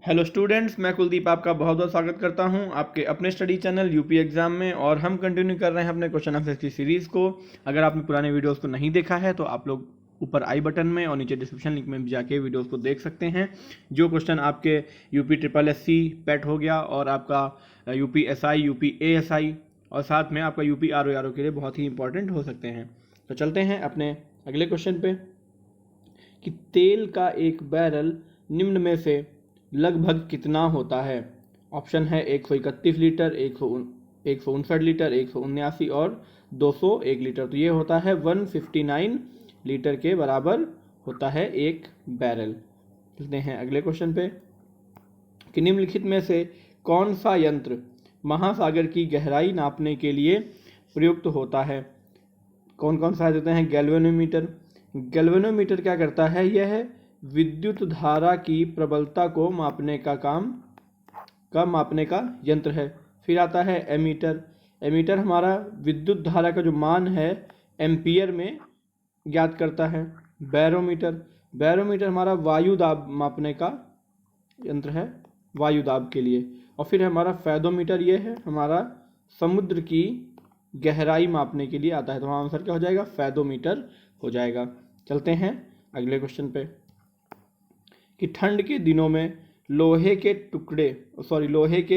Hello students, मैं कुलदीप आपका बहुत बहुत स्वागत करता हूं आपके अपने स्टडी चैनल यूपी एग्ज़ाम में। और हम कंटिन्यू कर रहे हैं अपने क्वेश्चन आंसर की सीरीज़ को। अगर आपने पुराने वीडियोस को नहीं देखा है तो आप लोग ऊपर आई बटन में और नीचे डिस्क्रिप्शन लिंक में भी जाके वीडियोस को देख सकते हैं। जो क्वेश्चन आपके यूपी ट्रिपल एस सी पेट हो गया और आपका UP S I, UP A S I और साथ में आपका यूपी आर ओ के लिए बहुत ही इंपॉर्टेंट हो सकते हैं। तो चलते हैं अपने अगले क्वेश्चन पे कि तेल का एक बैरल निम्न में से लगभग कितना होता है। ऑप्शन है 131 लीटर, 159 लीटर, 179 और 201 लीटर। तो ये होता है 159 लीटर के बराबर होता है एक बैरल। चलते हैं अगले क्वेश्चन पे कि निम्नलिखित में से कौन सा यंत्र महासागर की गहराई नापने के लिए प्रयुक्त होता है। कौन कौन सा देते हैं। गैल्वेनोमीटर। गैल्वेनोमीटर क्या करता है, यह विद्युत धारा की प्रबलता को मापने का यंत्र है। फिर आता है एमीटर। एमीटर हमारा विद्युत धारा का जो मान है एम्पियर में ज्ञात करता है। बैरोमीटर। बैरोमीटर हमारा वायु दाब मापने का यंत्र है, वायु दाब के लिए। और फिर हमारा फेदोमीटर, ये है हमारा समुद्र की गहराई मापने के लिए आता है। तो हमारा आंसर क्या हो जाएगा, फेदोमीटर हो जाएगा। चलते हैं अगले क्वेश्चन पे कि ठंड के दिनों में लोहे के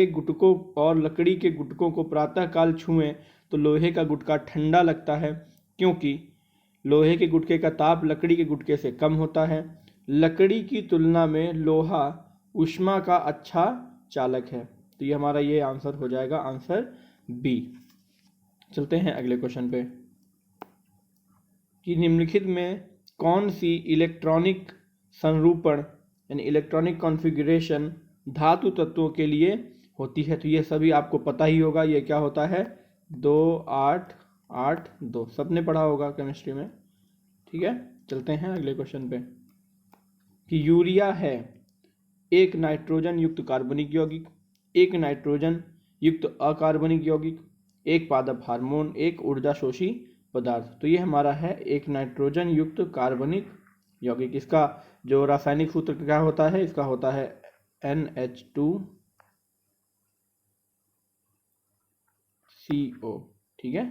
गुटकों और लकड़ी के गुटकों को प्रातःकाल छुएं तो लोहे का गुटका ठंडा लगता है, क्योंकि लोहे के गुटके का ताप लकड़ी के गुटके से कम होता है। लकड़ी की तुलना में लोहा ऊष्मा का अच्छा चालक है। तो ये हमारा ये आंसर हो जाएगा, आंसर बी। चलते हैं अगले क्वेश्चन पे कि निम्नलिखित में कौन सी इलेक्ट्रॉनिक संरूपण यानी इलेक्ट्रॉनिक कॉन्फ़िगरेशन धातु तत्वों के लिए होती है। तो ये सभी आपको पता ही होगा। ये क्या होता है, 2 8 8 2, सबने पढ़ा होगा केमिस्ट्री में। ठीक है, चलते हैं अगले क्वेश्चन पे कि यूरिया है एक नाइट्रोजन युक्त कार्बनिक यौगिक, एक नाइट्रोजन युक्त अकार्बनिक यौगिक, एक पादप हार्मोन, एक ऊर्जा शोषी पदार्थ। तो ये हमारा है एक नाइट्रोजन युक्त कार्बनिक यौगिक। इसका जो रासायनिक सूत्र क्या होता है, इसका होता है NH2CO। ठीक है,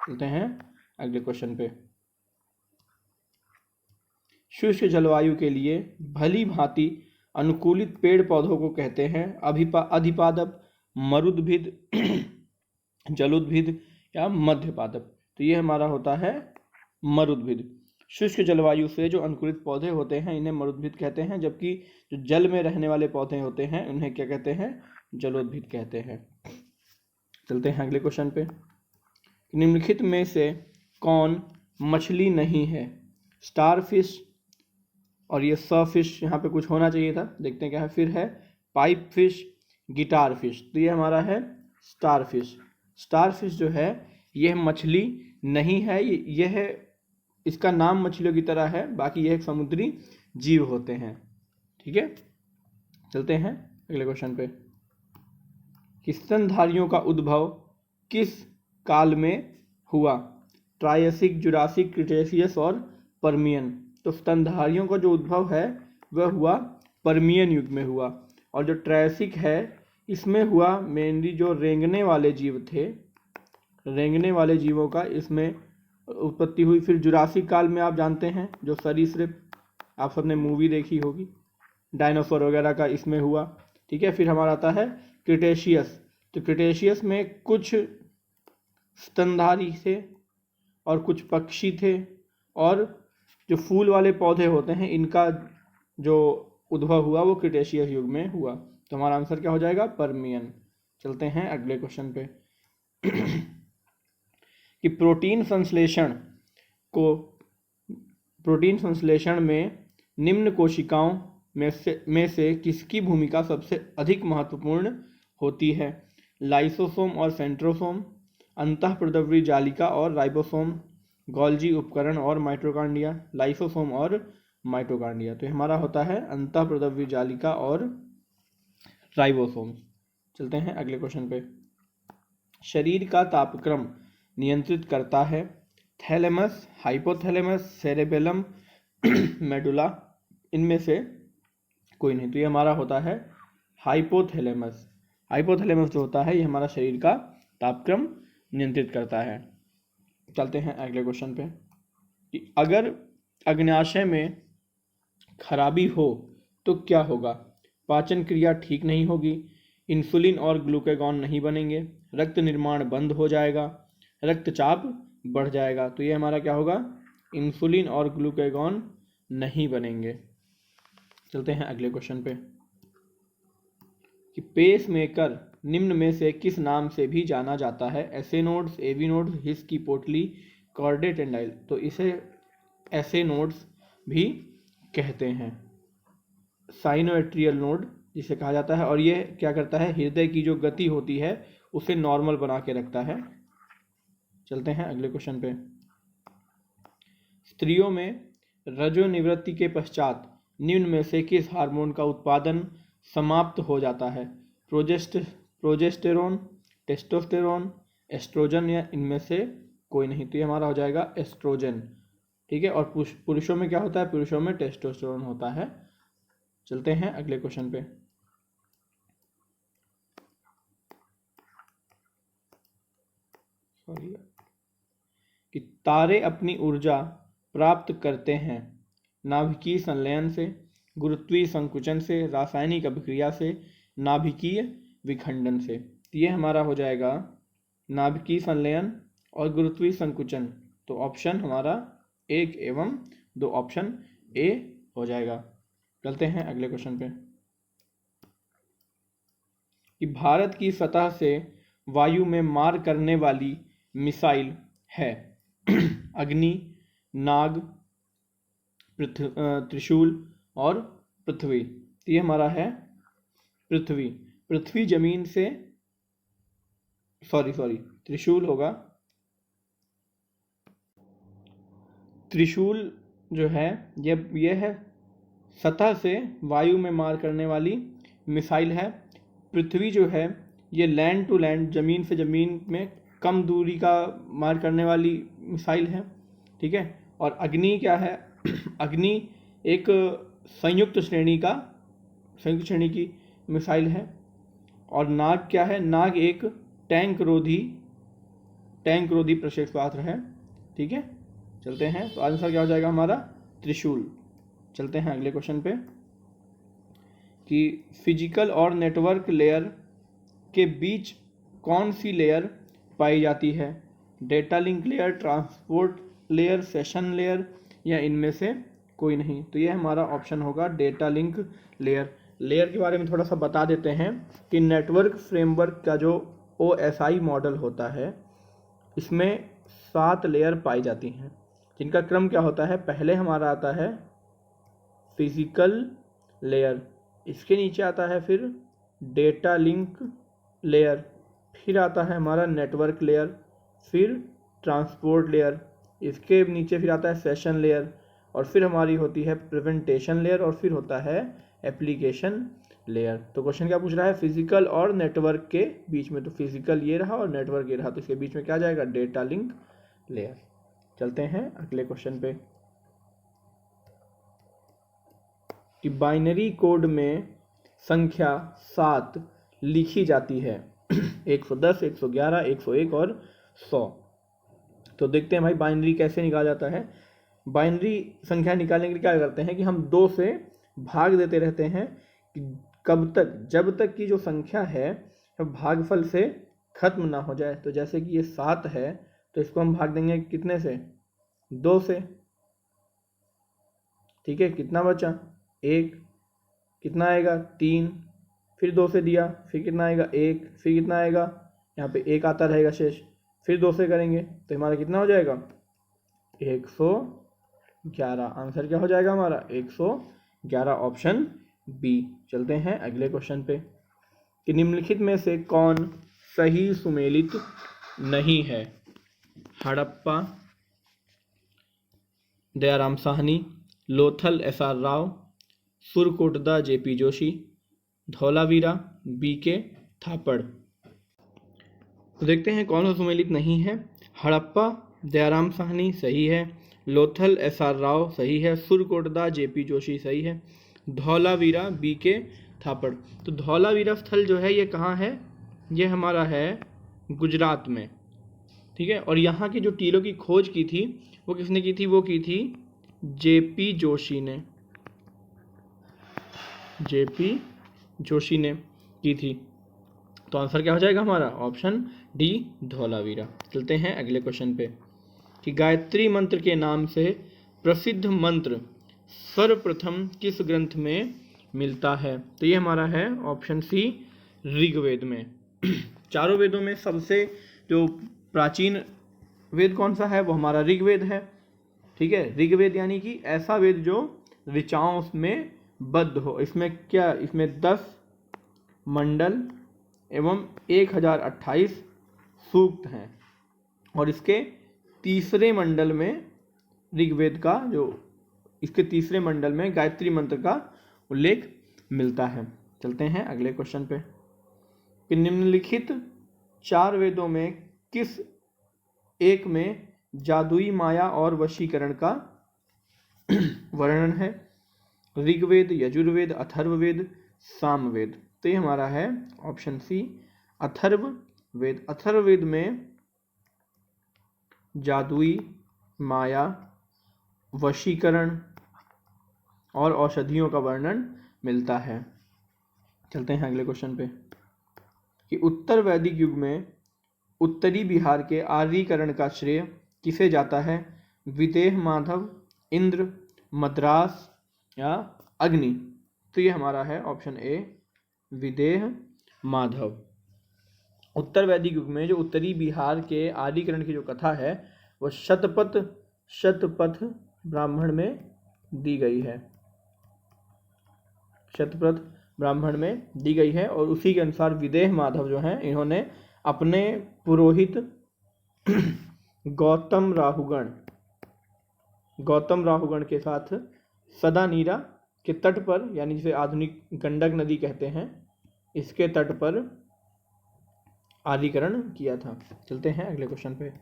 चलते हैं अगले क्वेश्चन पे। शुष्क जलवायु के लिए भली भांति अनुकूलित पेड़ पौधों को कहते हैं अधिपादप, मरुद्भिद, जलोद्भिद या मध्यपादप। तो ये हमारा होता है मरुद्भिद। शुष्क जलवायु से जो अनुकूलित पौधे होते हैं इन्हें मरुद्भिद कहते हैं, जबकि जो जल में रहने वाले पौधे होते हैं उन्हें क्या कहते हैं, जलोद्भिद कहते हैं। चलते हैं अगले क्वेश्चन पे। निम्नलिखित में से कौन मछली नहीं है। स्टारफिश, और ये सफिश यहाँ पे कुछ होना चाहिए था, देखते हैं क्या है। फिर है पाइप फिश, गिटार फिश। तो ये हमारा है स्टारफिश। स्टारफिश जो है यह मछली नहीं है, यह इसका नाम मछलियों की तरह है, बाकी यह एक समुद्री जीव होते हैं। ठीक है, चलते हैं अगले क्वेश्चन पे कि स्तनधारियों का उद्भव किस काल में हुआ। ट्रायसिक, जुरासिक, क्रिटेशियस और पर्मियन। तो स्तनधारियों का जो उद्भव है वह हुआ पर्मियन युग में हुआ। और जो ट्रायसिक है इसमें हुआ मेनली जो रेंगने वाले जीव थे, रेंगने वाले जीवों का इसमें उत्पत्ति हुई। फिर जुरासिक काल में आप जानते हैं जो सरीसृप, आप सबने मूवी देखी होगी, डायनासोर वगैरह का इसमें हुआ। ठीक है, फिर हमारा आता है क्रिटेशियस। तो क्रिटेशियस में कुछ स्तनधारी थे और कुछ पक्षी थे, और जो फूल वाले पौधे होते हैं इनका जो उद्भव हुआ वो क्रिटेशियस युग में हुआ। तो हमारा आंसर क्या हो जाएगा, पर्मियन। चलते हैं अगले क्वेश्चन पे कि प्रोटीन संश्लेषण में निम्न कोशिकाओं में से किसकी भूमिका सबसे अधिक महत्वपूर्ण होती है। लाइसोसोम और सेंट्रोसोम, अंतःप्रद्रव्य जालिका और राइबोसोम, गोल्जी उपकरण और माइटोकांड्रिया। लाइसोसोम और माइटोकांड्रिया। तो हमारा होता है अंतःप्रद्रव्य जालिका और राइबोसोम। चलते हैं अगले क्वेश्चन पे। शरीर का तापक्रम नियंत्रित करता है थैलेमस, हाइपोथैलेमस, सेरेबेलम, मेडुला। इनमें से कोई नहीं। तो ये हमारा होता है हाइपोथैलेमस। हाइपोथैलेमस जो होता है ये हमारा शरीर का तापक्रम नियंत्रित करता है। चलते हैं अगले क्वेश्चन पे कि अगर अग्न्याशय में खराबी हो तो क्या होगा? पाचन क्रिया ठीक नहीं होगी, इंसुलिन और ग्लूकागॉन नहीं बनेंगे, रक्त निर्माण बंद हो जाएगा, रक्तचाप बढ़ जाएगा। तो ये हमारा क्या होगा? इंसुलिन और ग्लूकागॉन नहीं बनेंगे। चलते हैं अगले क्वेश्चन पे कि पेस मेकर निम्न में से किस नाम से भी जाना जाता है? एसे नोड्स, एवी नोड्स, हिस की पोटली, कॉर्डे टेंडाइल। तो इसे एसे नोड्स भी कहते हैं, साइनोएट्रियल नोड जिसे कहा जाता है। और ये क्या करता है? हृदय की जो गति होती है उसे नॉर्मल बना के रखता है। चलते हैं अगले क्वेश्चन पे। स्त्रियों में रजोनिवृत्ति के पश्चात निम्न में से किस हार्मोन का उत्पादन समाप्त हो जाता है? प्रोजेस्टेरोन, टेस्टोस्टेरोन, एस्ट्रोजन या इनमें से कोई नहीं। तो ये हमारा हो जाएगा एस्ट्रोजन। ठीक है। और पुरुषों में क्या होता है? पुरुषों में टेस्टोस्टेरोन होता है। चलते हैं अगले क्वेश्चन पे कि तारे अपनी ऊर्जा प्राप्त करते हैं नाभिकीय संलयन से, गुरुत्वीय संकुचन से, रासायनिक अभिक्रिया से, नाभिकीय विखंडन से। तो ये हमारा हो जाएगा नाभिकीय संलयन और गुरुत्वीय संकुचन। तो ऑप्शन हमारा 1 एवं 2 ऑप्शन ए हो जाएगा। चलते हैं अगले क्वेश्चन पे कि भारत की सतह से वायु में मार करने वाली मिसाइल है अग्नि, नाग, त्रिशूल और पृथ्वी। तो ये हमारा है पृथ्वी। पृथ्वी जमीन से सॉरी त्रिशूल होगा। त्रिशूल जो है ये है सतह से वायु में मार करने वाली मिसाइल है। पृथ्वी जो है ये लैंड टू लैंड, ज़मीन से ज़मीन में कम दूरी का मार करने वाली मिसाइल है। ठीक है। और अग्नि क्या है? अग्नि एक संयुक्त श्रेणी की मिसाइल है। और नाग क्या है? नाग एक टैंक रोधी प्रक्षेपास्त्र है। ठीक है। चलते हैं। तो आंसर क्या हो जाएगा हमारा? त्रिशूल। चलते हैं अगले क्वेश्चन पे कि फिजिकल और नेटवर्क लेयर के बीच कौन सी लेयर पाई जाती है? Data link layer, transport layer, session layer या इनमें से कोई नहीं। तो ये हमारा ऑप्शन होगा डेटा लिंक लेयर। लेयर के बारे में थोड़ा सा बता देते हैं कि नेटवर्क फ्रेमवर्क का जो OSI मॉडल होता है इसमें 7 लेयर पाई जाती हैं, जिनका क्रम क्या होता है? पहले हमारा आता है फिजिकल लेयर, इसके नीचे आता है फिर डेटा लिंक लेयर, फिर आता है हमारा नेटवर्क लेयर, फिर ट्रांसपोर्ट लेयर, इसके नीचे फिर आता है सेशन लेयर, और फिर हमारी होती है प्रेजेंटेशन लेयर, और फिर होता है एप्लीकेशन लेयर। तो क्वेश्चन क्या पूछ रहा है? फिजिकल और नेटवर्क के बीच में। तो फिजिकल ये रहा और नेटवर्क ये रहा, तो इसके बीच में क्या जाएगा? Data link layer. चलते हैं अगले क्वेश्चन पे कि बाइनरी कोड में संख्या 7 लिखी जाती है 110, 111, 101 और 100। तो देखते हैं भाई बाइनरी कैसे निकाला जाता है। बाइनरी संख्या निकालने के लिए क्या करते हैं कि हम 2 से भाग देते रहते हैं कि जब तक की जो संख्या है भागफल से खत्म ना हो जाए। तो जैसे कि ये 7 है तो इसको हम भाग देंगे कितने से? 2 से। ठीक है। कितना बचा? 1। कितना आएगा? 3। फिर 2 से दिया, फिर कितना आएगा? 1। फिर कितना आएगा? यहाँ पे 1 आता रहेगा शेष। फिर 2 से करेंगे तो हमारा कितना हो जाएगा? 111। आंसर क्या हो जाएगा हमारा? 111 ऑप्शन बी। चलते हैं अगले क्वेश्चन पे कि निम्नलिखित में से कौन सही सुमेलित नहीं है? Harappa Dayaram Sahni, Lothal SR Rao, Surkotada JP Joshi, Dholavira BK थापड़। तो देखते हैं कौन सा सुमेलित नहीं है। हड़प्पा दयाराम साहनी सही है, लोथल SR राव सही है, सुरकोटदा JP जोशी सही है, धौलावीरा बी के थापड़। तो धौलावीरा स्थल जो है ये कहाँ है, ये हमारा है गुजरात में, ठीक है। और यहाँ की जो टीलों की खोज की थी वो किसने की थी, वो की थी जेपी जोशी ने, जेपी जोशी ने की थी। तो आंसर क्या हो जाएगा हमारा, ऑप्शन डी धौलावीरा। चलते हैं अगले क्वेश्चन पे कि गायत्री मंत्र के नाम से प्रसिद्ध मंत्र सर्वप्रथम किस ग्रंथ में मिलता है। तो ये हमारा है ऑप्शन सी ऋग्वेद में। चारों वेदों में सबसे जो प्राचीन वेद कौन सा है, वो हमारा ऋग्वेद है, ठीक है। ऋग्वेद यानी कि ऐसा वेद जो ऋचाओं में बद्ध हो। इसमें क्या, इसमें 10 मंडल एवं 1028 सूक्त हैं। और इसके तीसरे मंडल में ऋग्वेद का जो, इसके तीसरे मंडल में गायत्री मंत्र का उल्लेख मिलता है। चलते हैं अगले क्वेश्चन पे कि निम्नलिखित 4 वेदों में किस एक में जादुई माया और वशीकरण का वर्णन है। ऋग्वेद, यजुर्वेद, अथर्ववेद, सामवेद। तो ये हमारा है ऑप्शन सी अथर्ववेद। अथर्ववेद में जादुई माया, वशीकरण और औषधियों का वर्णन मिलता है। चलते हैं अगले क्वेश्चन पे कि उत्तर वैदिक युग में उत्तरी बिहार के आर्यीकरण का श्रेय किसे जाता है। विदेह माधव, इंद्र, मद्रास या अग्नि। तो ये हमारा है ऑप्शन ए विदेह माधव। उत्तर वैदिक युग में जो उत्तरी बिहार के आर्यीकरण की जो कथा है वो शतपथ ब्राह्मण में दी गई है, शतपथ ब्राह्मण में दी गई है। और उसी के अनुसार विदेह माधव जो हैं इन्होंने अपने पुरोहित गौतम राहुगण के साथ सदानीरा के तट पर, यानी जिसे आधुनिक गंडक नदी कहते हैं, इसके तट पर आर्यीकरण किया था। चलते हैं अगले क्वेश्चन पे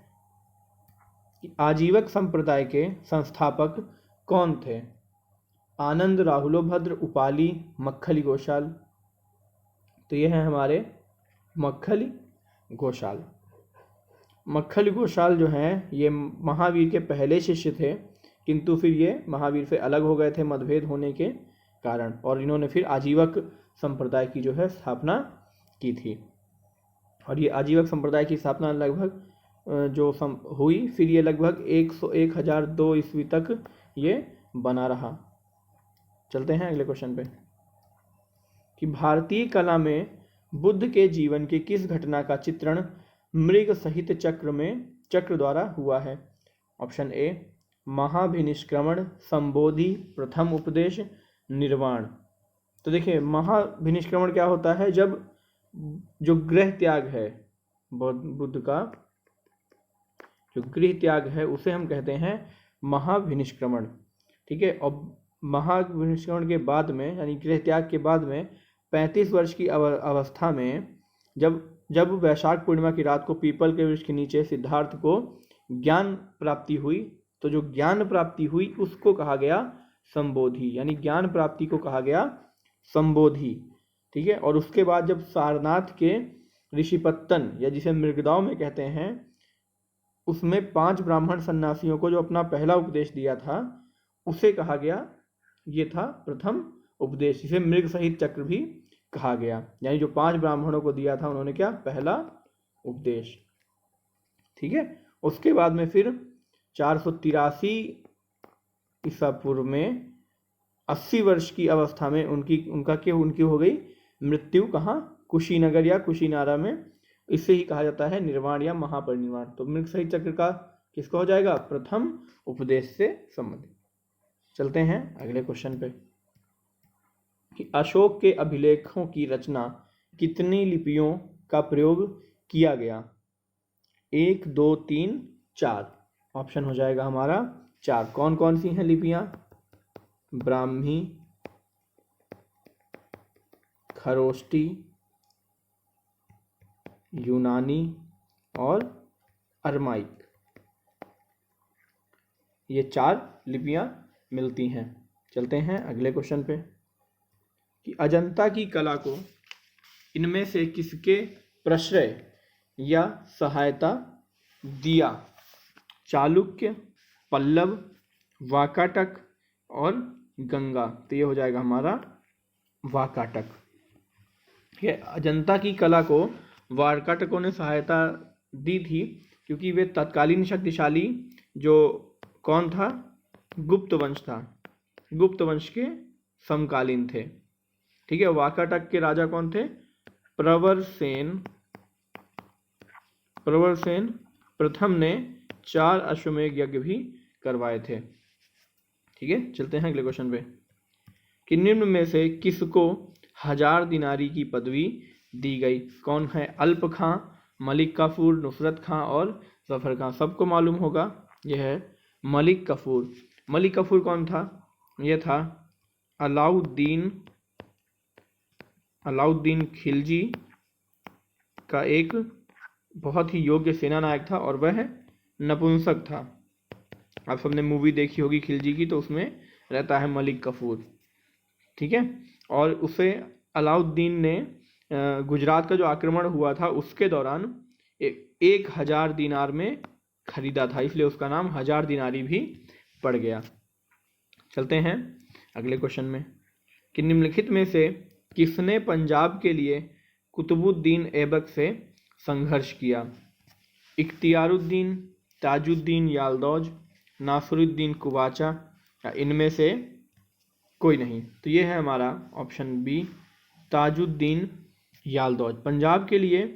कि आजीवक संप्रदाय के संस्थापक कौन थे। आनंद, राहुलोभद्र, उपाली, मक्खली घोषाल। तो ये हैं हमारे मक्खली घोषाल। मक्खली घोषाल जो हैं ये महावीर के पहले शिष्य थे, किंतु फिर ये महावीर से अलग हो गए थे मतभेद होने के कारण, और इन्होंने फिर आजीवक संप्रदाय की जो है स्थापना की थी। और ये आजीवक संप्रदाय की स्थापना लगभग हुई, फिर ये लगभग 1002 ईस्वी तक ये बना रहा। चलते हैं अगले क्वेश्चन पे कि भारतीय कला में बुद्ध के जीवन की किस घटना का चित्रण मृग सहित चक्र द्वारा हुआ है। ऑप्शन ए महाभिनिष्क्रमण, संबोधि, प्रथम उपदेश, निर्वाण। तो देखिए महाभिनिष्क्रमण क्या होता है, जब जो गृह त्याग है बुद्ध का, जो गृह त्याग है उसे हम कहते हैं महाभिनिष्क्रमण, ठीक है। और महाभिनिष्क्रमण के बाद में, यानी गृह त्याग के बाद में 35 वर्ष की अवस्था में जब वैशाख पूर्णिमा की रात को पीपल के वृक्ष के नीचे सिद्धार्थ को ज्ञान प्राप्ति हुई, तो जो ज्ञान प्राप्ति हुई उसको कहा गया संबोधि, यानी ज्ञान प्राप्ति को कहा गया संबोधि, ठीक है। और उसके बाद जब सारनाथ के ऋषिपत्तन, या जिसे मृगदाव में कहते हैं, उसमें 5 ब्राह्मण सन्यासियों को जो अपना पहला उपदेश दिया था उसे कहा गया, ये था प्रथम उपदेश, जिसे मृग सहित चक्र भी कहा गया। यानी जो 5 ब्राह्मणों को दिया था उन्होंने क्या, पहला उपदेश, ठीक है। उसके बाद में फिर 483 ईसा पूर्व में 80 वर्ष की अवस्था में उनकी हो गई मृत्यु। कहाँ, कुशीनगर या कुशीनारा में। इससे ही कहा जाता है निर्वाण या महापरिनिर्वाण। तो मृग सहित चक्र का किसका हो जाएगा, प्रथम उपदेश से संबंधित। चलते हैं अगले क्वेश्चन पे कि अशोक के अभिलेखों की रचना कितनी लिपियों का प्रयोग किया गया। 1, 2, 3, 4। ऑप्शन हो जाएगा हमारा 4। कौन कौन सी हैं लिपियां, ब्राह्मी, खरोष्टी, यूनानी और अरमाइक। ये 4 लिपियां मिलती हैं। चलते हैं अगले क्वेश्चन पे कि अजंता की कला को इनमें से किसके प्रश्रय या सहायता दिया? चालुक्य, पल्लव, वाकाटक और गंगा। तो ये हो जाएगा हमारा वाकाटक। ये अजंता की कला को वाकाटकों ने सहायता दी थी क्योंकि वे तत्कालीन शक्तिशाली जो कौन था, गुप्त वंश था, गुप्त वंश के समकालीन थे। ठीक है, वाकाटक के राजा कौन थे? प्रवरसेन प्रथम ने 4 अश्वमेध यज्ञ भी करवाए थे। ठीक है, चलते हैं अगले क्वेश्चन पे कि निम्न में से किसको 1000 दिनारी की पदवी दी गई? कौन है? अल्प खां, मलिक काफूर, नुसरत खां और जफर खां। सबको मालूम होगा, यह है मलिक काफूर। मलिक काफूर कौन था? यह था अलाउद्दीन खिलजी का एक बहुत ही योग्य सेना नायक था और वह नपुंसक था। आप सबने मूवी देखी होगी खिलजी की, तो उसमें रहता है मलिक काफूर। ठीक है, और उसे अलाउद्दीन ने गुजरात का जो आक्रमण हुआ था उसके दौरान 1000 दिनार में खरीदा था, इसलिए उसका नाम 1000 दिनारी भी पड़ गया। चलते हैं अगले क्वेश्चन में कि निम्नलिखित में से किसने पंजाब के लिए कुतुबुद्दीन ऐबक से संघर्ष किया? इख्तियारुद्दीन, ताजुद्दीन यालदौज, नासरुद्दीन कुवाचा या इनमें से कोई नहीं। तो ये है हमारा ऑप्शन बी, ताजुद्दीन यालदौज। पंजाब के लिए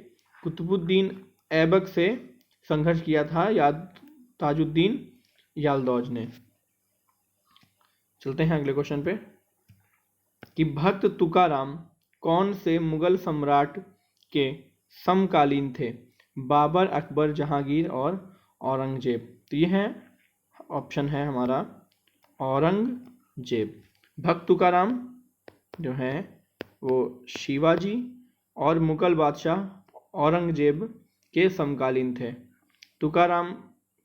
कुतुबुद्दीन ऐबक से संघर्ष किया था या ताजुद्दीन यालदौज ने। चलते हैं अगले क्वेश्चन पे कि भक्त तुकाराम कौन से मुगल सम्राट के समकालीन थे? बाबर, अकबर, जहांगीर और औरंगजेब। तो ये है ऑप्शन है हमारा औरंगजेब। भक्त तुकाराम जो है वो शिवाजी और मुगल बादशाह औरंगजेब के समकालीन थे। तुकाराम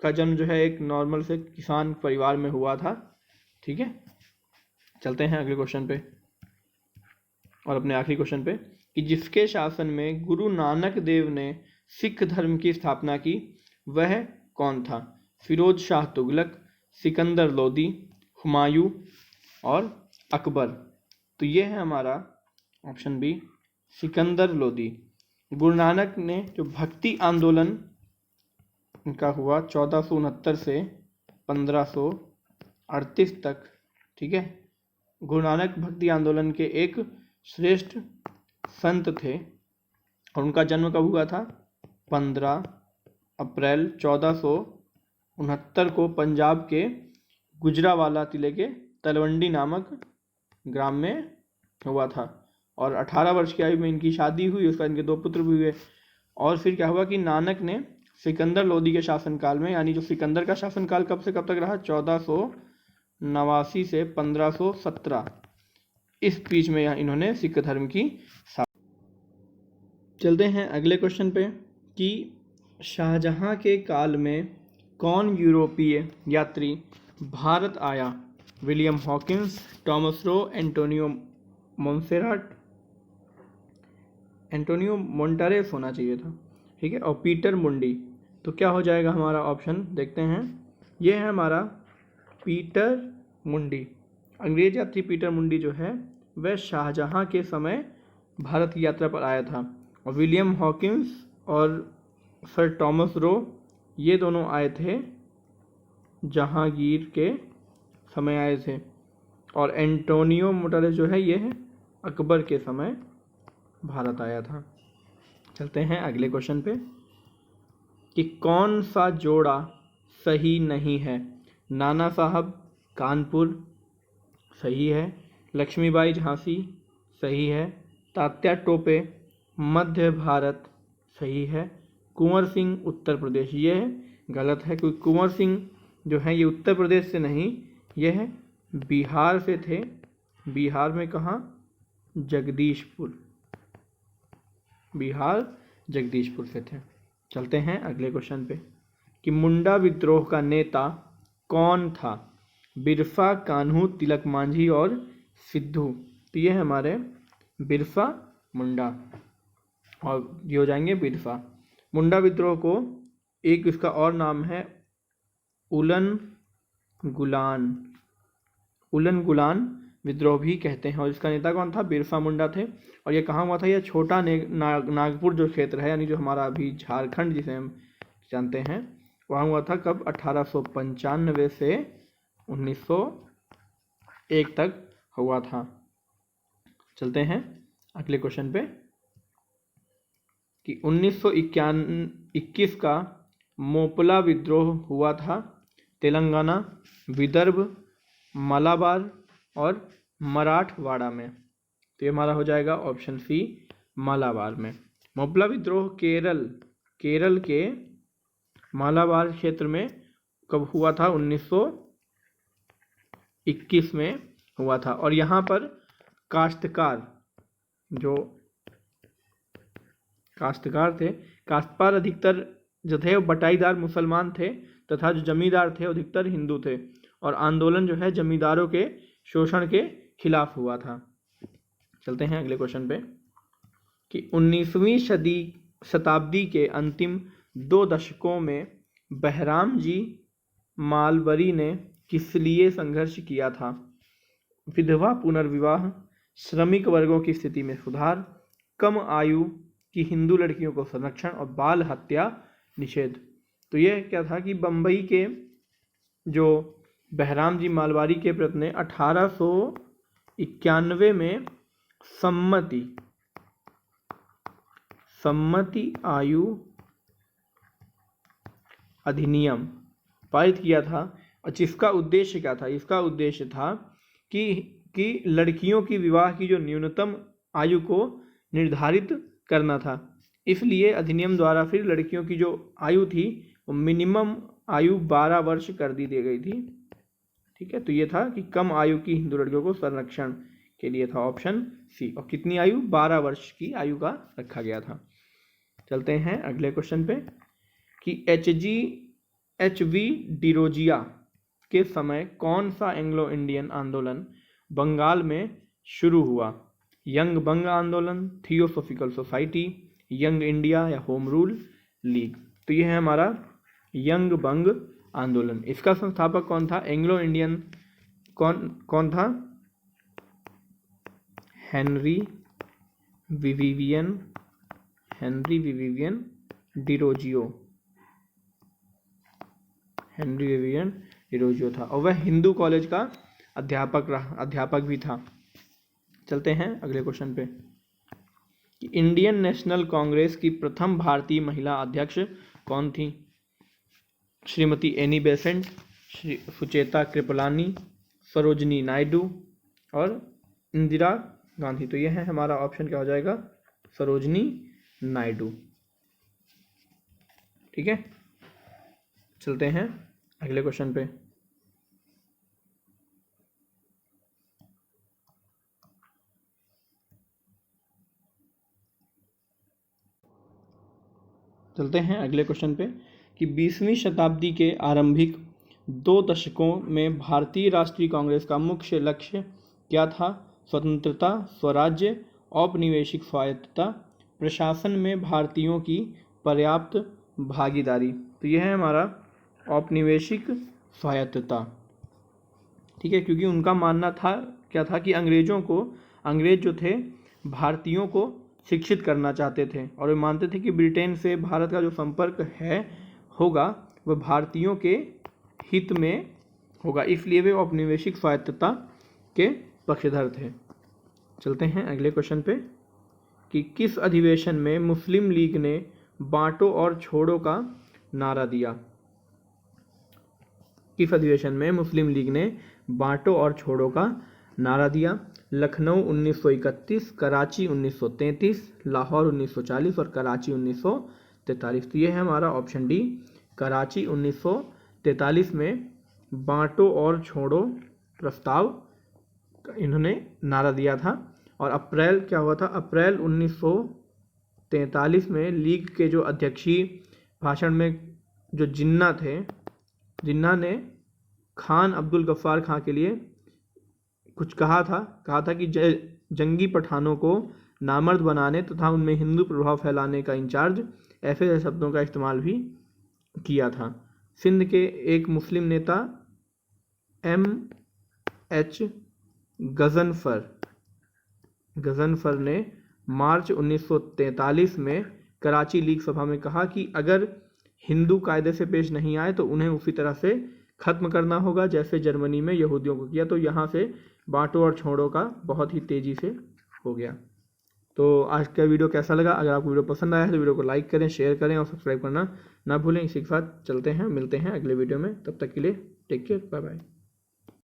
का जन्म जो है एक नॉर्मल से किसान परिवार में हुआ था। ठीक है, चलते हैं अगले क्वेश्चन पे और अपने आखिरी क्वेश्चन पे कि जिसके शासन में गुरु नानक देव ने सिख धर्म की स्थापना की वह कौन था? फिरोज शाह तुगलक, सिकंदर लोदी, हुमायूं और अकबर। तो ये है हमारा ऑप्शन बी, सिकंदर लोदी। गुरु नानक ने जो भक्ति आंदोलन का हुआ 1469 से 1538 तक, ठीक है, गुरु नानक भक्ति आंदोलन के एक श्रेष्ठ संत थे और उनका जन्म कब हुआ था? 15 अप्रैल 1469 को पंजाब के गुजरावाला जिले के तलवंडी नामक ग्राम में हुआ था और 18 वर्ष की आयु में इनकी शादी हुई। उसके बाद इनके 2 पुत्र भी हुए। और फिर क्या हुआ कि नानक ने सिकंदर लोदी के शासनकाल में, यानी जो सिकंदर का शासनकाल कब से कब तक रहा? 1489 से 1517, इस बीच में इन्होंने सिख धर्म की। चलते हैं अगले क्वेश्चन पे कि शाहजहां के काल में कौन यूरोपीय यात्री भारत आया? William Hawkins, Thomas Roe, Antonio Monserrate होना चाहिए था। ठीक है, और पीटर मुंडी। तो क्या हो जाएगा हमारा ऑप्शन? देखते हैं, ये है हमारा पीटर मुंडी। अंग्रेज यात्री पीटर मुंडी जो है वह शाहजहां के समय भारत की यात्रा पर आया था और विलियम हॉकिंस और सर टॉमस रो ये दोनों आए थे जहांगीर के समय आए थे और एंटोनियो मोंटारेस जो है ये है अकबर के समय भारत आया था। चलते हैं अगले क्वेश्चन पे कि कौन सा जोड़ा सही नहीं है? नाना साहब कानपुर सही है, लक्ष्मीबाई झांसी सही है, तात्या टोपे मध्य भारत सही है, कुंवर सिंह उत्तर प्रदेश ये है गलत है, क्योंकि कुंवर सिंह जो है ये उत्तर प्रदेश से नहीं, ये है बिहार से थे। बिहार में कहाँ? जगदीशपुर, बिहार जगदीशपुर से थे। चलते हैं अगले क्वेश्चन पे कि मुंडा विद्रोह का नेता कौन था? बिरसा, कान्हू, तिलक मांझी और सिद्धू। तो ये हमारे बिरसा मुंडा, और ये हो जाएंगे बिरसा मुंडा विद्रोह को एक इसका और नाम है उलन गुलान विद्रोह भी कहते हैं। और इसका नेता कौन था? बिरसा मुंडा थे। और ये कहाँ हुआ था? यह छोटा नागपुर जो क्षेत्र है, यानी जो हमारा अभी झारखंड जिसे हम जानते हैं, वहाँ हुआ था। कब? 1895 से 1901 तक हुआ था। चलते हैं अगले क्वेश्चन पे कि 1921 का मोपला विद्रोह हुआ था तेलंगाना, विदर्भ, मलाबार और मराठवाड़ा में। तो ये हमारा हो जाएगा ऑप्शन सी, मालाबार में। मोपला विद्रोह केरल के मालाबार क्षेत्र में कब हुआ था? 1921 में हुआ था। और यहाँ पर काश्तकार थे, काश्तकार अधिकतर जो थे वो बटाईदार मुसलमान थे, तथा जो जमींदार थे अधिकतर हिंदू थे। और आंदोलन जो है जमींदारों के शोषण के खिलाफ हुआ था। चलते हैं अगले क्वेश्चन पे कि 19वीं शताब्दी के अंतिम 2 दशकों में बहराम जी मालवरी ने किस लिए संघर्ष किया था? विधवा पुनर्विवाह, श्रमिक वर्गों की स्थिति में सुधार, कम आयु की हिंदू लड़कियों को संरक्षण और बाल हत्या निषेध। तो ये क्या था कि बम्बई के जो बहराम जी मालवारी के प्रयत्न ने 1891 में सम्मति आयु अधिनियम पारित किया था। और जिसका उद्देश्य क्या था? इसका उद्देश्य था कि लड़कियों की विवाह की जो न्यूनतम आयु को निर्धारित करना था। इसलिए अधिनियम द्वारा फिर लड़कियों की जो आयु थी वो मिनिमम आयु 12 वर्ष कर दी गई थी। ठीक है, तो ये था कि कम आयु की हिंदू लड़कियों को संरक्षण के लिए था ऑप्शन सी। और कितनी आयु? 12 वर्ष की आयु का रखा गया था। चलते हैं अगले क्वेश्चन पे कि HV डिरोजिया के समय कौन सा एंग्लो इंडियन आंदोलन बंगाल में शुरू हुआ? यंग बंग आंदोलन, थियोसोफिकल सोसाइटी, यंग इंडिया या होम रूल लीग। तो ये है हमारा यंग बंग आंदोलन। इसका संस्थापक कौन था? एंग्लो इंडियन कौन था? हेनरी विवियन डिरोजियो था, और वह हिंदू कॉलेज का अध्यापक भी था। चलते हैं अगले क्वेश्चन पे कि इंडियन नेशनल कांग्रेस की प्रथम भारतीय महिला अध्यक्ष कौन थी? श्रीमती एनी बेसेंट, सुचेता कृपलानी, सरोजनी नायडू और इंदिरा गांधी। तो यह है हमारा ऑप्शन क्या हो जाएगा? सरोजनी नायडू। ठीक है, चलते हैं अगले क्वेश्चन पे कि 20वीं शताब्दी के आरंभिक 2 दशकों में भारतीय राष्ट्रीय कांग्रेस का मुख्य लक्ष्य क्या था? स्वतंत्रता, स्वराज्य, औपनिवेशिक स्वायत्तता, प्रशासन में भारतीयों की पर्याप्त भागीदारी। तो यह है हमारा औपनिवेशिक स्वायत्तता। ठीक है, क्योंकि उनका मानना था क्या था कि अंग्रेज जो थे भारतीयों को शिक्षित करना चाहते थे, और वे मानते थे कि ब्रिटेन से भारत का जो संपर्क होगा वह भारतीयों के हित में होगा, इसलिए वे औपनिवेशिक स्वायत्तता के पक्षधर थे। चलते हैं अगले क्वेश्चन पे कि किस अधिवेशन में मुस्लिम लीग ने बांटो और छोड़ो का नारा दिया? किस अधिवेशन में मुस्लिम लीग ने बांटो और छोड़ो का नारा दिया? लखनऊ 1931, कराची 1933, लाहौर 1940 और कराची 1943। तो ये है हमारा ऑप्शन डी, कराची 1943 में बांटो और छोड़ो प्रस्ताव इन्होंने नारा दिया था। और अप्रैल क्या हुआ था? अप्रैल 1943 में लीग के जो अध्यक्षीय भाषण में जो जिन्ना ने खान अब्दुल गफ्फार खां के लिए कुछ कहा था कि जंगी पठानों को नामर्द बनाने तथा उनमें हिंदू प्रभाव फैलाने का इंचार्ज, ऐसे शब्दों का इस्तेमाल भी किया था। सिंध के एक मुस्लिम नेता M.H. गजनफर ने मार्च 1943 में कराची लीग सभा में कहा कि अगर हिंदू कायदे से पेश नहीं आए तो उन्हें उसी तरह से ख़त्म करना होगा जैसे जर्मनी में यहूदियों को किया। तो यहाँ से बांटो और छोड़ो का बहुत ही तेज़ी से हो गया। तो आज का वीडियो कैसा लगा? अगर आपको वीडियो पसंद आया है तो वीडियो को लाइक करें, शेयर करें और सब्सक्राइब करना ना भूलें। इसी के साथ चलते हैं, मिलते हैं अगले वीडियो में। तब तक के लिए टेक केयर, बाय बाय।